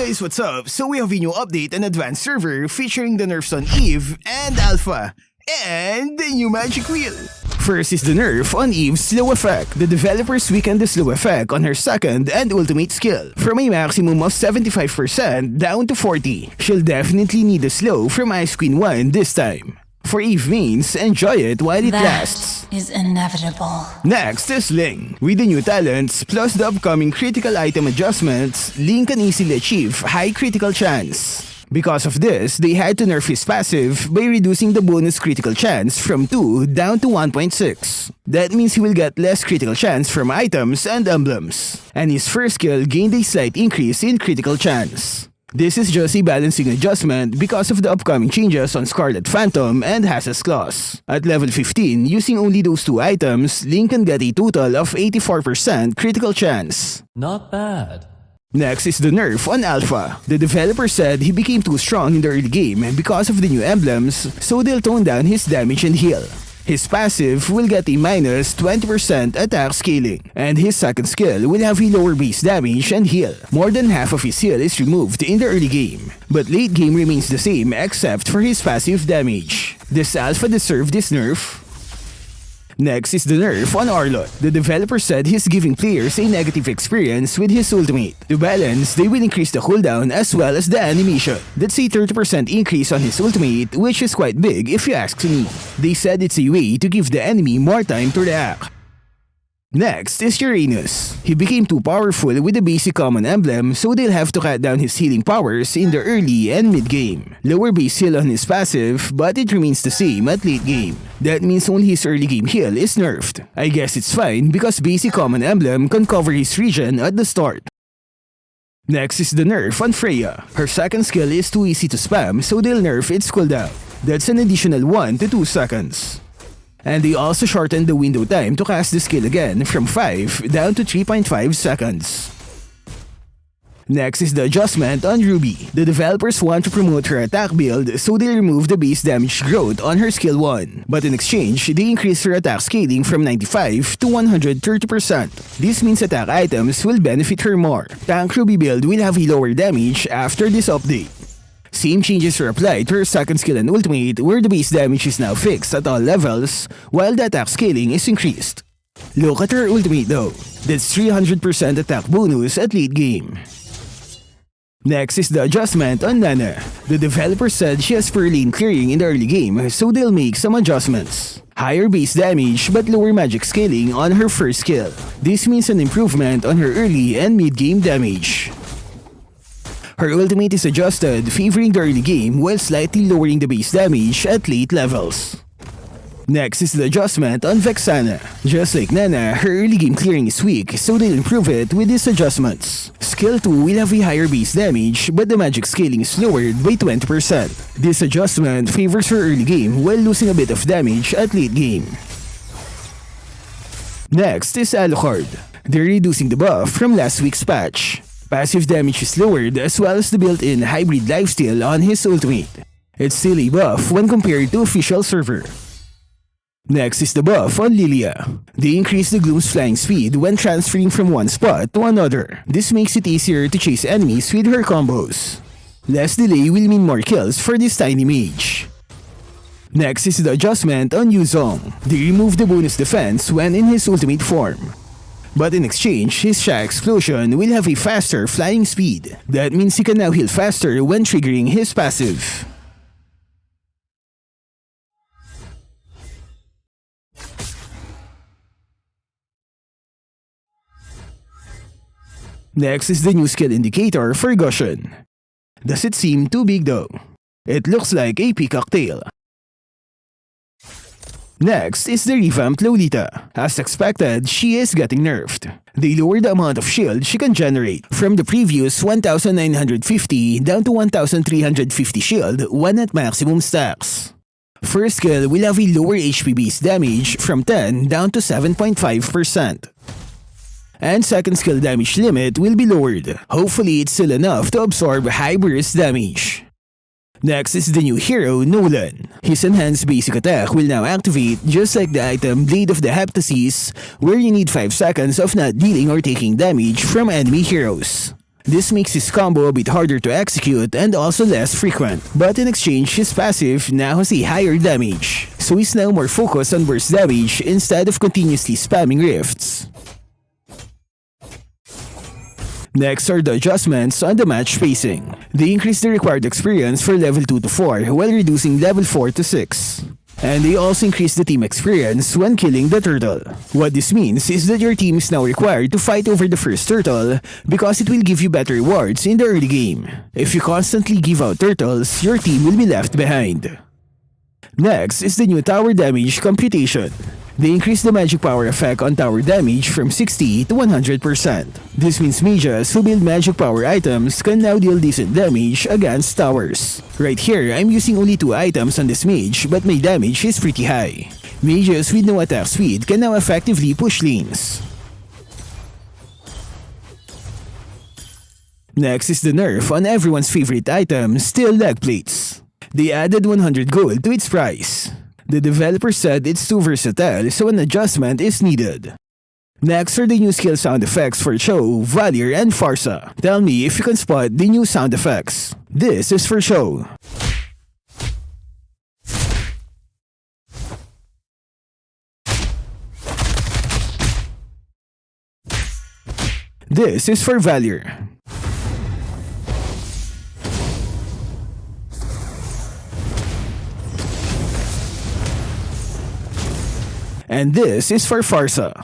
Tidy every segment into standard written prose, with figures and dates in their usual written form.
guys, what's up? So we have a new update on Advanced Server featuring the nerfs on Yve and Alpha, and the new magic wheel. First is the nerf on Yve's slow effect. The developers weakened the slow effect on her second and ultimate skill from a maximum of 75% down to 40%. She'll definitely need the slow from Ice Queen 1 this time. For Yve means, enjoy it while it lasts. That is inevitable. Next is Ling. With the new talents plus the upcoming critical item adjustments, Ling can easily achieve high critical chance. Because of this, they had to nerf his passive by reducing the bonus critical chance from 2 down to 1.6. That means he will get less critical chance from items and emblems. And his first skill gained a slight increase in critical chance. This is just a balancing adjustment because of the upcoming changes on Scarlet Phantom and Hass's Claws. At level 15, using only those two items, Ling can get a total of 84% critical chance. Not bad. Next is the nerf on Alpha. The developer said he became too strong in the early game because of the new emblems, so they'll tone down his damage and heal. His passive will get a minus 20% attack scaling, and his second skill will have a lower base damage and heal. More than half of his heal is removed in the early game, but late game remains the same except for his passive damage. Does Alpha deserve this nerf? Next is the nerf on Arlott. The developer said he's giving players a negative experience with his ultimate. To balance, they will increase the cooldown as well as the animation. That's a 30% increase on his ultimate, which is quite big if you ask me. They said it's a way to give the enemy more time to react. Next is Uranus. He became too powerful with the basic common emblem, so they'll have to cut down his healing powers in the early and mid-game. Lower base heal on his passive, but it remains the same at late game. That means only his early game heal is nerfed. I guess it's fine because basic common emblem can cover his region at the start. Next is the nerf on Freya. Her second skill is too easy to spam, so they'll nerf its cooldown. That's an additional 1 to 2 seconds. And they also shortened the window time to cast the skill again from 5 down to 3.5 seconds. Next is the adjustment on Ruby. The developers want to promote her attack build, so they remove the base damage growth on her skill 1. But in exchange, they increase her attack scaling from 95 to 130%. This means attack items will benefit her more. Tank Ruby build will have a lower damage after this update. Same changes are applied to her second skill and ultimate, where the base damage is now fixed at all levels, while the attack scaling is increased. Look at her ultimate though. That's 300% attack bonus at late game. Next is the adjustment on Nana. The developer said she has poor lane clearing in the early game, so they'll make some adjustments. Higher base damage but lower magic scaling on her first skill. This means an improvement on her early and mid-game damage. Her ultimate is adjusted, favoring the early game while slightly lowering the base damage at late levels. Next is the adjustment on Vexana. Just like Nana, her early game clearing is weak, so they'll improve it with these adjustments. Skill 2 will have a higher base damage, but the magic scaling is lowered by 20%. This adjustment favors her early game while losing a bit of damage at late game. Next is Alucard. They're reducing the buff from last week's patch. Passive damage is lowered as well as the built-in hybrid lifesteal on his ultimate. It's still a buff when compared to official server. Next is the buff on Lylia. They increase the Gloom's flying speed when transferring from one spot to another. This makes it easier to chase enemies with her combos. Less delay will mean more kills for this tiny mage. Next is the adjustment on Zhong. They remove the bonus defense when in his ultimate form. But in exchange, his Sha Explosion will have a faster flying speed. That means he can now heal faster when triggering his passive. Next is the new skill indicator for Gusion. Does it seem too big though? It looks like a peacock tail. Next is the Revamped Lolita. As expected, she is getting nerfed. They lowered the amount of shield she can generate from the previous 1,950 down to 1,350 shield when at maximum stacks. First skill will have a lower HP base damage from 10 down to 7.5%. And second skill damage limit will be lowered. Hopefully it's still enough to absorb high burst damage. Next is the new hero, Nolan. His enhanced basic attack will now activate just like the item Blade of the Heptases, where you need 5 seconds of not dealing or taking damage from enemy heroes. This makes his combo a bit harder to execute and also less frequent. But in exchange, his passive now has a higher damage, so he's now more focused on burst damage instead of continuously spamming rifts. Next are the adjustments on the match spacing. They increase the required experience for level 2 to 4 while reducing level 4 to 6. And they also increase the team experience when killing the turtle. What this means is that your team is now required to fight over the first turtle because it will give you better rewards in the early game. If you constantly give out turtles, your team will be left behind. Next is the new tower damage computation. They increase the magic power effect on tower damage from 60 to 100%. This means mages who build magic power items can now deal decent damage against towers. Right here, I'm using only 2 items on this mage, but my damage is pretty high. Mages with no attack speed can now effectively push lanes. Next is the nerf on everyone's favorite item, steel Legplates. They added 100 gold to its price. The developer said it's too versatile, so an adjustment is needed. Next are the new skill sound effects for Chou, Valir, and Pharsa. Tell me if you can spot the new sound effects. This is for Chou. This is for Valir. And this is for Pharsa.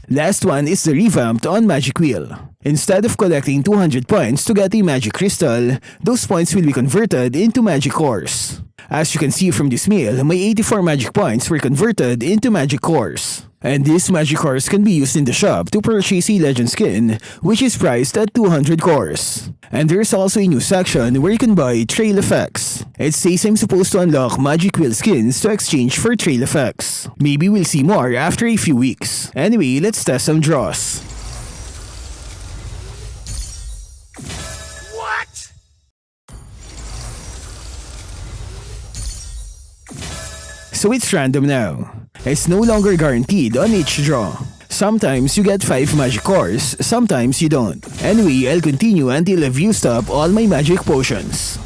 Last one is the Revamped on Magic Wheel. Instead of collecting 200 points to get a magic crystal, those points will be converted into magic cores. As you can see from this mail, my 84 magic points were converted into magic cores. And these magic cores can be used in the shop to purchase a legend skin, which is priced at 200 cores. And there's also a new section where you can buy trail effects. It says I'm supposed to unlock magic wheel skins to exchange for trail effects. Maybe we'll see more after a few weeks. Anyway, let's test some draws. What? So it's random now. It's no longer guaranteed on each draw. Sometimes you get 5 magic cores, sometimes you don't. Anyway, I'll continue until I've used up all my magic potions.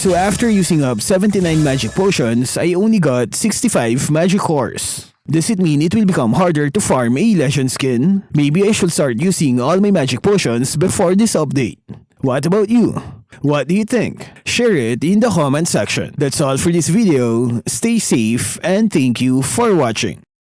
So after using up 79 magic potions, I only got 65 magic cores. Does it mean it will become harder to farm a legend skin? Maybe I should start using all my magic potions before this update. What about you? What do you think? Share it in the comment section. That's all for this video. Stay safe and thank you for watching.